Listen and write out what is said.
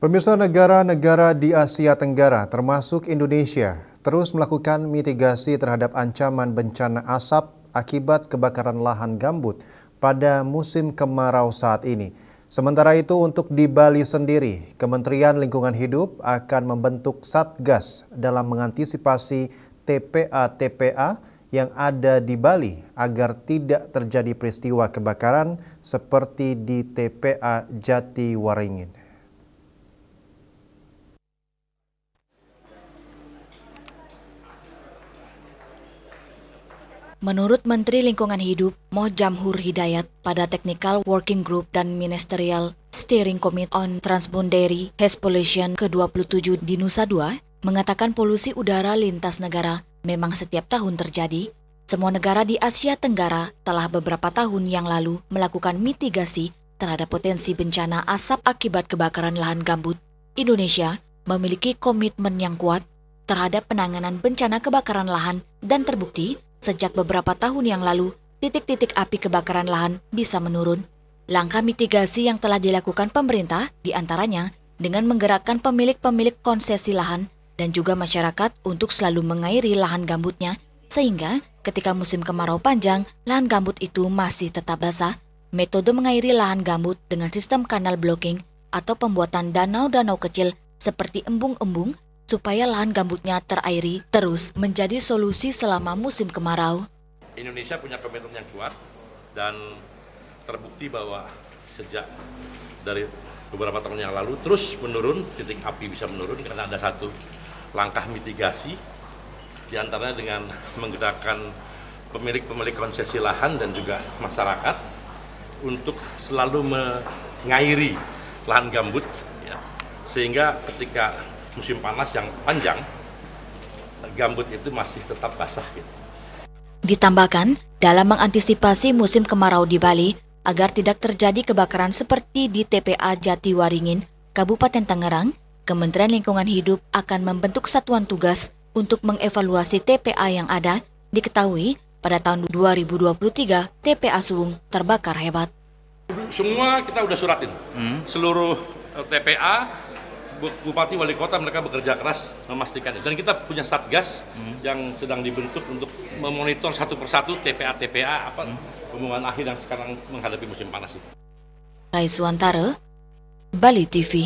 Pemirsa, negara-negara di Asia Tenggara termasuk Indonesia terus melakukan mitigasi terhadap ancaman bencana asap akibat kebakaran lahan gambut pada musim kemarau saat ini. Sementara itu untuk di Bali sendiri, Kementerian Lingkungan Hidup akan membentuk Satgas dalam mengantisipasi TPA-TPA yang ada di Bali agar tidak terjadi peristiwa kebakaran seperti di TPA Jatiwaringin. Menurut Menteri Lingkungan Hidup Mohjamhur Hidayat pada Technical Working Group dan Ministerial Steering Committee on Transboundary Haze Pollution ke-27 di Nusa Dua, mengatakan polusi udara lintas negara memang setiap tahun terjadi. Semua negara di Asia Tenggara telah beberapa tahun yang lalu melakukan mitigasi terhadap potensi bencana asap akibat kebakaran lahan gambut. Indonesia memiliki komitmen yang kuat terhadap penanganan bencana kebakaran lahan dan terbukti sejak beberapa tahun yang lalu, titik-titik api kebakaran lahan bisa menurun. Langkah mitigasi yang telah dilakukan pemerintah diantaranya dengan menggerakkan pemilik-pemilik konsesi lahan dan juga masyarakat untuk selalu mengairi lahan gambutnya, sehingga ketika musim kemarau panjang, lahan gambut itu masih tetap basah. Metode mengairi lahan gambut dengan sistem kanal blocking atau pembuatan danau-danau kecil seperti embung-embung supaya lahan gambutnya terairi terus menjadi solusi selama musim kemarau. Indonesia punya komitmen yang kuat dan terbukti bahwa sejak dari beberapa tahun yang lalu terus menurun, titik api bisa menurun karena ada satu langkah mitigasi diantaranya dengan menggerakkan pemilik-pemilik konsesi lahan dan juga masyarakat untuk selalu mengairi lahan gambut, ya, sehingga ketika musim panas yang panjang, gambut itu masih tetap basah. Ditambahkan, dalam mengantisipasi musim kemarau di Bali, agar tidak terjadi kebakaran seperti di TPA Jatiwaringin, Kabupaten Tangerang, Kementerian Lingkungan Hidup akan membentuk satuan tugas untuk mengevaluasi TPA yang ada. Diketahui, pada tahun 2023, TPA Suwung terbakar hebat. Semua kita udah suratin, seluruh TPA, Bupati, Wali Kota, mereka bekerja keras memastikan itu. Dan kita punya satgas yang sedang dibentuk untuk memonitor satu persatu TPA-TPA pembuangan akhir yang sekarang menghadapi musim panas. Raiswantara, Bali TV.